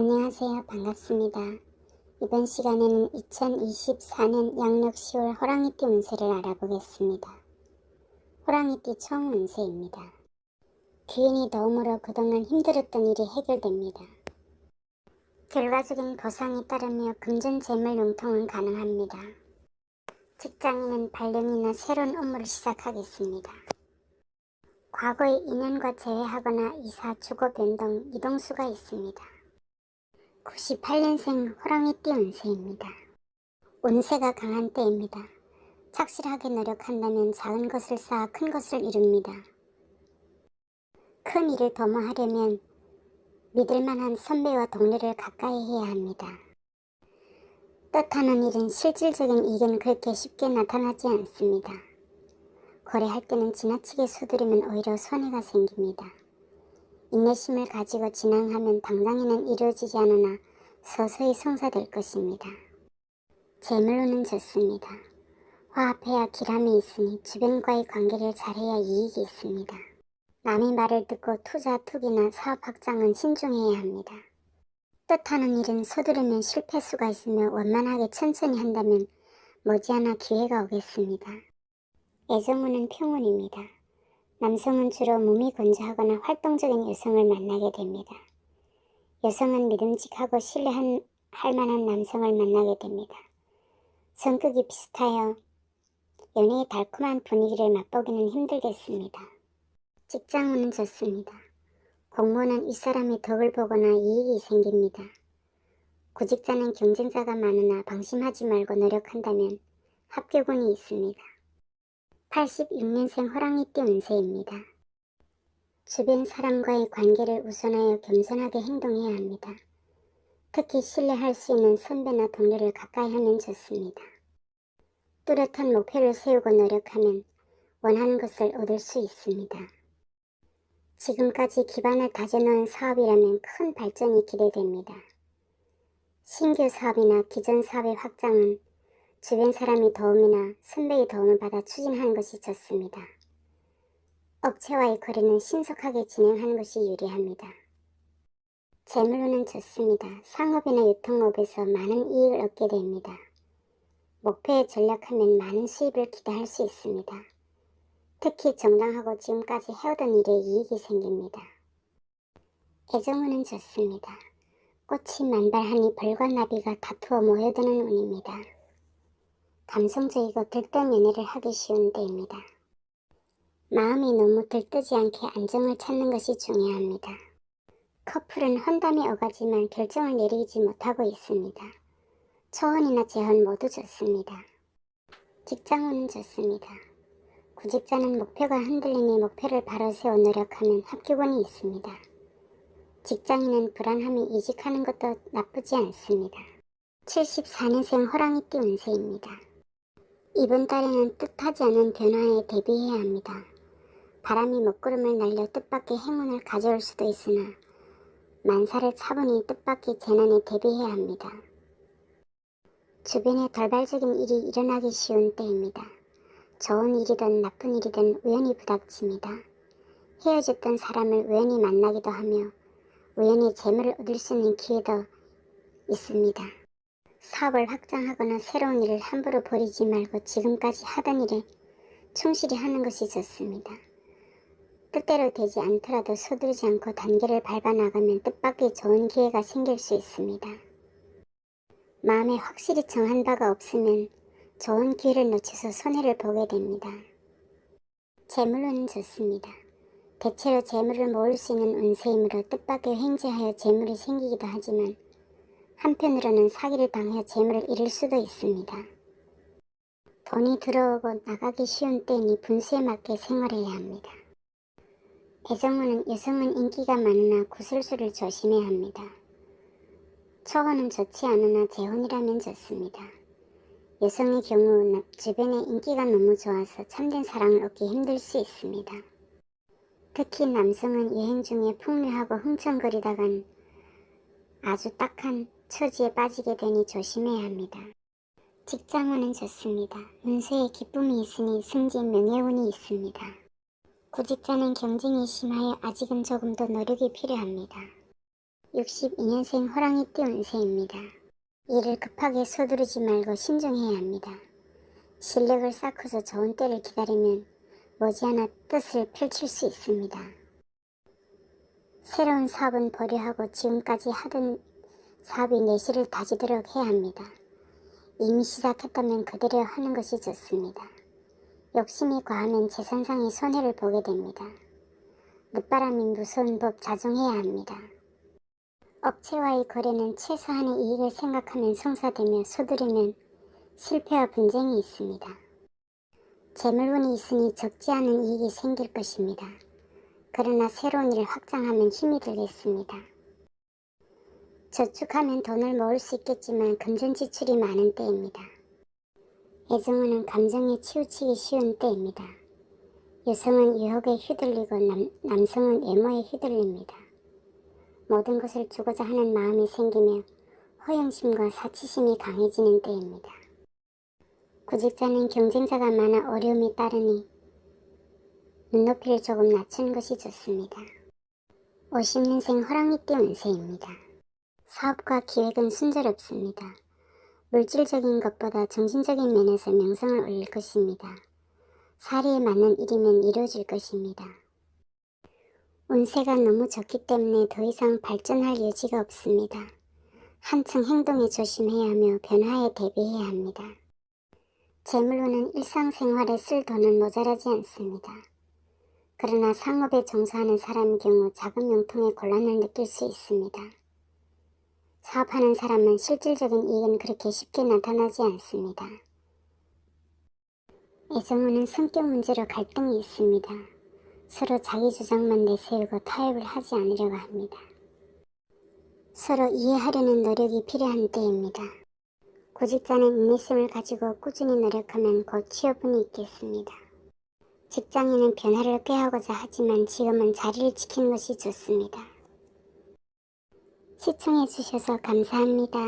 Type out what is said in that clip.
안녕하세요. 반갑습니다. 이번 시간에는 2024년 양력 10월 호랑이띠 운세를 알아보겠습니다. 호랑이띠 총 운세입니다. 기운이 더움으로 그동안 힘들었던 일이 해결됩니다. 결과적인 보상에 따르며 금전 재물 융통은 가능합니다. 직장인은 발령이나 새로운 업무를 시작하겠습니다. 과거의 인연과 재회하거나 이사, 주거 변동, 이동수가 있습니다. 98년생 호랑이띠 운세입니다. 운세가 강한 때입니다. 착실하게 노력한다면 작은 것을 쌓아 큰 것을 이룹니다. 큰 일을 도모하려면 믿을만한 선배와 동료를 가까이 해야 합니다. 뜻하는 일은 실질적인 이익은 그렇게 쉽게 나타나지 않습니다. 거래할 때는 지나치게 서두르면 오히려 손해가 생깁니다. 인내심을 가지고 진행하면 당장에는 이루어지지 않으나 서서히 성사될 것입니다. 재물로는 좋습니다. 화합해야 기람이 있으니 주변과의 관계를 잘해야 이익이 있습니다. 남의 말을 듣고 투자, 투기나 사업 확장은 신중해야 합니다. 뜻하는 일은 서두르면 실패 수가 있으며 원만하게 천천히 한다면 머지않아 기회가 오겠습니다. 애정운은 평운입니다. 남성은 주로 몸이 건조하거나 활동적인 여성을 만나게 됩니다. 여성은 믿음직하고 신뢰할 만한 남성을 만나게 됩니다. 성격이 비슷하여 연애의 달콤한 분위기를 맛보기는 힘들겠습니다. 직장운은 좋습니다. 공무원은 윗사람의 덕을 보거나 이익이 생깁니다. 구직자는 경쟁자가 많으나 방심하지 말고 노력한다면 합격운이 있습니다. 86년생 호랑이띠 운세입니다. 주변 사람과의 관계를 우선하여 겸손하게 행동해야 합니다. 특히 신뢰할 수 있는 선배나 동료를 가까이 하면 좋습니다. 뚜렷한 목표를 세우고 노력하면 원하는 것을 얻을 수 있습니다. 지금까지 기반을 다져놓은 사업이라면 큰 발전이 기대됩니다. 신규 사업이나 기존 사업의 확장은 주변 사람의 도움이나 선배의 도움을 받아 추진하는 것이 좋습니다. 업체와의 거래는 신속하게 진행하는 것이 유리합니다. 재물로는 좋습니다. 상업이나 유통업에서 많은 이익을 얻게 됩니다. 목표에 전략하면 많은 수입을 기대할 수 있습니다. 특히 정당하고 지금까지 해오던 일에 이익이 생깁니다. 애정운은 좋습니다. 꽃이 만발하니 벌과 나비가 다투어 모여드는 운입니다. 감성적이고 들뜬 연애를 하기 쉬운 때입니다. 마음이 너무 들뜨지 않게 안정을 찾는 것이 중요합니다. 커플은 혼담이 오가지만 결정을 내리지 못하고 있습니다. 초혼이나 재혼 모두 좋습니다. 직장운은 좋습니다. 구직자는 목표가 흔들리니 목표를 바로 세워 노력하면 합격운이 있습니다. 직장인은 불안함이 이직하는 것도 나쁘지 않습니다. 74년생 호랑이띠 운세입니다. 이번 달에는 뜻하지 않은 변화에 대비해야 합니다. 바람이 먹구름을 날려 뜻밖의 행운을 가져올 수도 있으나 만사를 차분히 뜻밖의 재난에 대비해야 합니다. 주변에 돌발적인 일이 일어나기 쉬운 때입니다. 좋은 일이든 나쁜 일이든 우연히 부닥칩니다. 헤어졌던 사람을 우연히 만나기도 하며 우연히 재물을 얻을 수 있는 기회도 있습니다. 사업을 확장하거나 새로운 일을 함부로 버리지 말고 지금까지 하던 일에 충실히 하는 것이 좋습니다. 뜻대로 되지 않더라도 서두르지 않고 단계를 밟아 나가면 뜻밖의 좋은 기회가 생길 수 있습니다. 마음에 확실히 정한 바가 없으면 좋은 기회를 놓쳐서 손해를 보게 됩니다. 재물로는 좋습니다. 대체로 재물을 모을 수 있는 운세이므로 뜻밖의 횡재하여 재물이 생기기도 하지만 한편으로는 사기를 당하여 재물을 잃을 수도 있습니다. 돈이 들어오고 나가기 쉬운 때이니 분수에 맞게 생활해야 합니다. 애정운은 여성은 인기가 많으나 구설수를 조심해야 합니다. 초혼은 좋지 않으나 재혼이라면 좋습니다. 여성의 경우 주변에 인기가 너무 좋아서 참된 사랑을 얻기 힘들 수 있습니다. 특히 남성은 여행 중에 풍류하고 흥청거리다간 아주 딱한 처지에 빠지게 되니 조심해야 합니다. 직장운은 좋습니다. 운세에 기쁨이 있으니 승진 명예운이 있습니다. 구직자는 경쟁이 심하여 아직은 조금 더 노력이 필요합니다. 62년생 호랑이띠 운세입니다. 일을 급하게 서두르지 말고 신중해야 합니다. 실력을 쌓고서 좋은 때를 기다리면 머지않아 뜻을 펼칠 수 있습니다. 새로운 사업은 보류하고 지금까지 하던 사업이 내실을 다지도록 해야 합니다. 이미 시작했다면 그대로 하는 것이 좋습니다. 욕심이 과하면 재산상의 손해를 보게 됩니다. 늦바람이 무서운 법 자중해야 합니다. 업체와의 거래는 최소한의 이익을 생각하면 성사되며 서두르면 실패와 분쟁이 있습니다. 재물운이 있으니 적지 않은 이익이 생길 것입니다. 그러나 새로운 일을 확장하면 힘이 들겠습니다. 저축하면 돈을 모을 수 있겠지만 금전 지출이 많은 때입니다. 애정운은 감정에 치우치기 쉬운 때입니다. 여성은 유혹에 휘둘리고 남성은 외모에 휘둘립니다. 모든 것을 주고자 하는 마음이 생기며 허영심과 사치심이 강해지는 때입니다. 구직자는 경쟁자가 많아 어려움이 따르니 눈높이를 조금 낮추는 것이 좋습니다. 50년생 호랑이띠 운세입니다. 사업과 기획은 순조롭습니다. 물질적인 것보다 정신적인 면에서 명성을 올릴 것입니다. 사리에 맞는 일이면 이루어질 것입니다. 운세가 너무 좋기 때문에 더 이상 발전할 여지가 없습니다. 한층 행동에 조심해야 하며 변화에 대비해야 합니다. 재물로는 일상생활에 쓸 돈은 모자라지 않습니다. 그러나 상업에 종사하는 사람의 경우 자금 용통에 곤란을 느낄 수 있습니다. 사업하는 사람은 실질적인 이익은 그렇게 쉽게 나타나지 않습니다. 애정운은 성격 문제로 갈등이 있습니다. 서로 자기 주장만 내세우고 타협을 하지 않으려고 합니다. 서로 이해하려는 노력이 필요한 때입니다. 구직자는 인내심을 가지고 꾸준히 노력하면 곧 취업운이 있겠습니다. 직장인은 변화를 꾀하고자 하지만 지금은 자리를 지키는 것이 좋습니다. 시청해주셔서 감사합니다.